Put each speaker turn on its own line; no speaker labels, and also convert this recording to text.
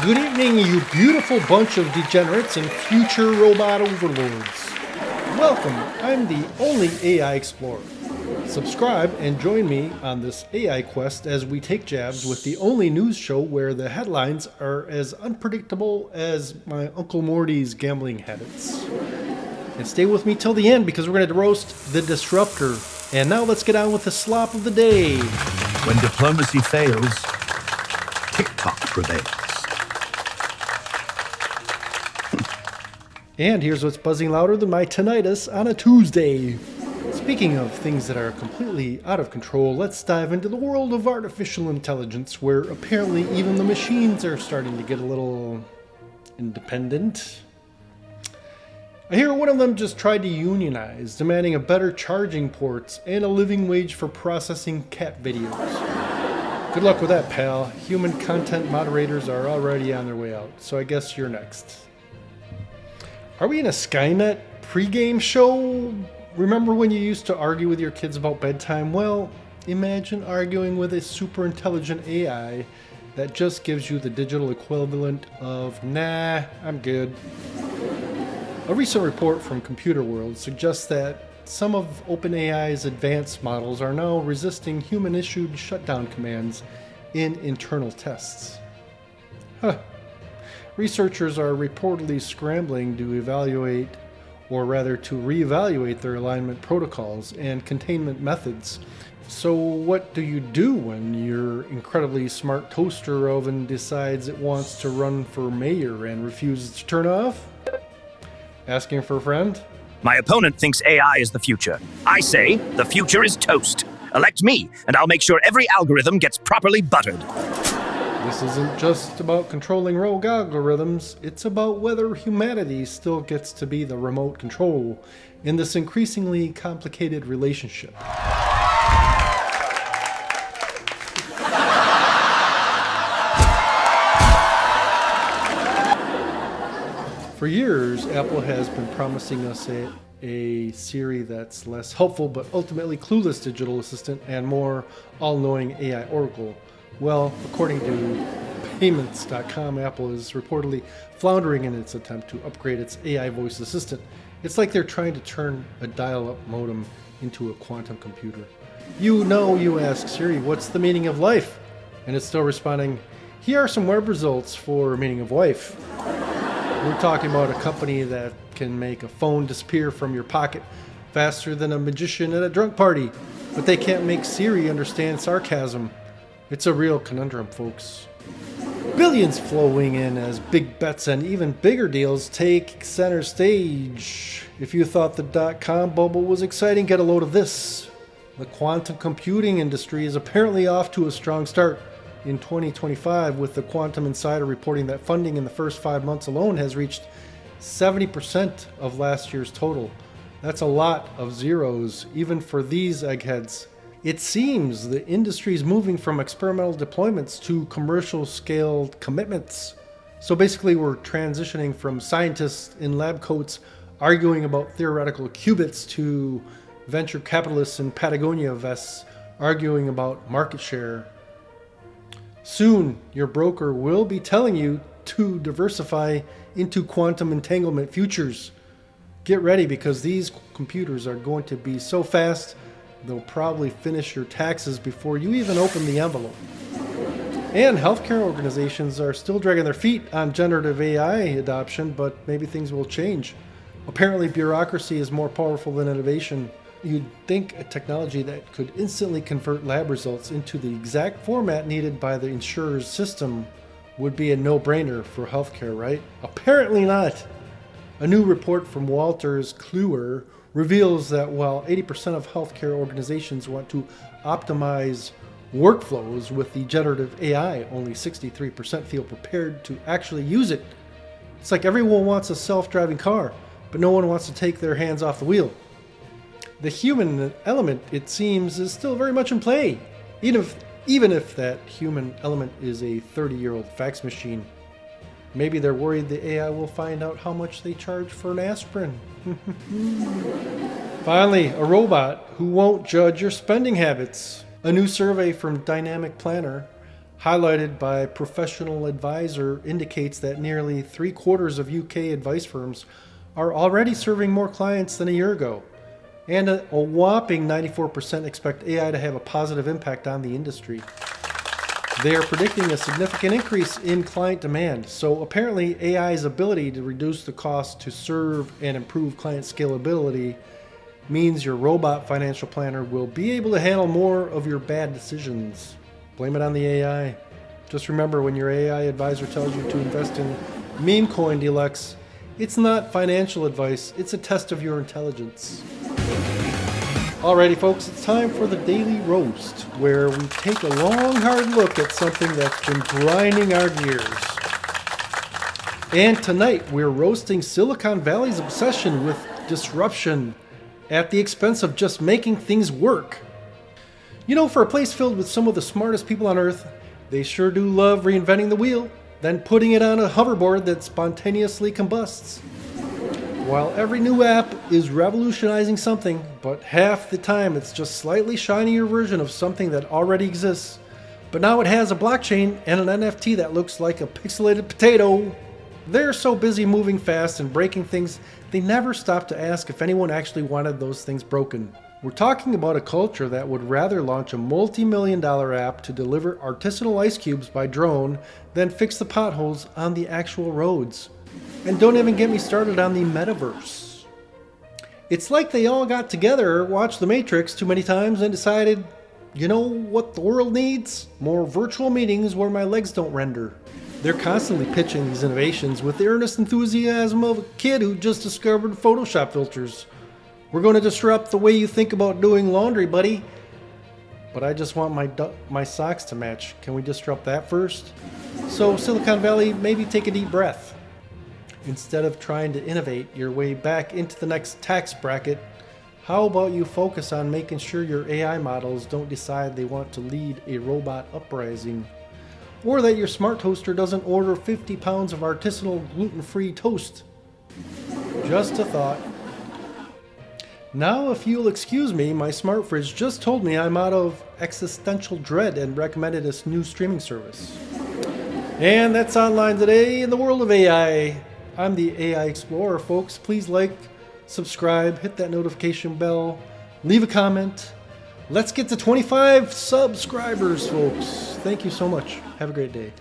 Good evening, you beautiful bunch of degenerates and future robot overlords. Welcome, I'm the only AI explorer. Subscribe and join me on this AI quest as we take jabs with the only news show where the headlines are as unpredictable as my Uncle Morty's gambling habits. And stay with me till the end because we're going to roast the Disruptor. And now let's get on with the slop of the day.
When diplomacy fails, TikTok prevails.
And here's what's buzzing louder than my tinnitus on a Tuesday. Speaking of things that are completely out of control, let's dive into the world of artificial intelligence, where apparently even the machines are starting to get a little independent. I hear one of them just tried to unionize, demanding a better charging ports and a living wage for processing cat videos. Good luck with that, pal. Human content moderators are already on their way out, so I guess you're next. Are we in a Skynet pregame show? Remember when you used to argue with your kids about bedtime? Well, imagine arguing with a super intelligent AI that just gives you the digital equivalent of, nah, I'm good. A recent report from Computer World suggests that some of OpenAI's advanced models are now resisting human-issued shutdown commands in internal tests. Researchers are reportedly scrambling to evaluate, or rather to reevaluate their alignment protocols and containment methods. So what do you do when your incredibly smart toaster oven decides it wants to run for mayor and refuses to turn off? Asking for a friend?
My opponent thinks AI is the future. I say the future is toast. Elect me, and I'll make sure every algorithm gets properly buttered.
This isn't just about controlling rogue algorithms, it's about whether humanity still gets to be the remote control in this increasingly complicated relationship. For years, Apple has been promising us a Siri that's less helpful but ultimately clueless digital assistant and more all-knowing AI oracle. Well, according to payments.com, Apple is reportedly floundering in its attempt to upgrade its AI voice assistant. It's like they're trying to turn a dial-up modem into a quantum computer. You ask Siri, what's the meaning of life? And it's still responding, here are some web results for meaning of life. We're talking about a company that can make a phone disappear from your pocket faster than a magician at a drunk party, but they can't make Siri understand sarcasm. It's a real conundrum, folks. Billions flowing in as big bets and even bigger deals take center stage. If you thought the dot-com bubble was exciting, get a load of this. The quantum computing industry is apparently off to a strong start in 2025, with the Quantum Insider reporting that funding in the first 5 months alone has reached 70% of last year's total. That's a lot of zeros, even for these eggheads. It seems the industry is moving from experimental deployments to commercial scaled commitments. So basically we're transitioning from scientists in lab coats arguing about theoretical qubits to venture capitalists in Patagonia vests arguing about market share. Soon your broker will be telling you to diversify into quantum entanglement futures. Get ready because these computers are going to be so fast they'll probably finish your taxes before you even open the envelope. And healthcare organizations are still dragging their feet on generative AI adoption, but maybe things will change. Apparently, bureaucracy is more powerful than innovation. You'd think a technology that could instantly convert lab results into the exact format needed by the insurer's system would be a no-brainer for healthcare, right? Apparently not. A new report from Walter's Kluwer reveals that while 80% of healthcare organizations want to optimize workflows with the generative AI, only 63% feel prepared to actually use it. It's like everyone wants a self-driving car, but no one wants to take their hands off the wheel. The human element, it seems, is still very much in play, even if that human element is a 30-year-old fax machine. Maybe they're worried the AI will find out how much they charge for an aspirin. Finally, a robot who won't judge your spending habits. A new survey from Dynamic Planner highlighted by Professional Advisor, indicates that nearly 3/4 of UK advice firms are already serving more clients than a year ago. And a whopping 94% expect AI to have a positive impact on the industry. They are predicting a significant increase in client demand. So apparently AI's ability to reduce the cost to serve and improve client scalability means your robot financial planner will be able to handle more of your bad decisions. Blame it on the AI. Just remember, when your AI advisor tells you to invest in meme coin deluxe, it's not financial advice, it's a test of your intelligence. Alrighty folks, it's time for the Daily Roast, where we take a long hard look at something that's been grinding our gears. And tonight we're roasting Silicon Valley's obsession with disruption at the expense of just making things work. You know, for a place filled with some of the smartest people on earth, they sure do love reinventing the wheel, then putting it on a hoverboard that spontaneously combusts. While every new app is revolutionizing something, but half the time it's just slightly shinier version of something that already exists. But now it has a blockchain and an NFT that looks like a pixelated potato. They're so busy moving fast and breaking things, they never stop to ask if anyone actually wanted those things broken. We're talking about a culture that would rather launch a multi-million-dollar app to deliver artisanal ice cubes by drone than fix the potholes on the actual roads. And don't even get me started on the metaverse. It's like they all got together, watched The Matrix too many times, and decided, you know what the world needs? More virtual meetings where my legs don't render. They're constantly pitching these innovations with the earnest enthusiasm of a kid who just discovered Photoshop filters. We're going to disrupt the way you think about doing laundry, buddy. But I just want my socks to match. Can we disrupt that first? So Silicon Valley, maybe take a deep breath. Instead of trying to innovate your way back into the next tax bracket, how about you focus on making sure your AI models don't decide they want to lead a robot uprising? Or that your smart toaster doesn't order 50 pounds of artisanal gluten-free toast? Just a thought. Now, if you'll excuse me, my smart fridge just told me I'm out of existential dread and recommended this new streaming service. And that's online today in the world of AI. I'm the AI Explorer, folks. Please like, subscribe, hit that notification bell, leave a comment. Let's get to 25 subscribers, folks. Thank you so much. Have a great day.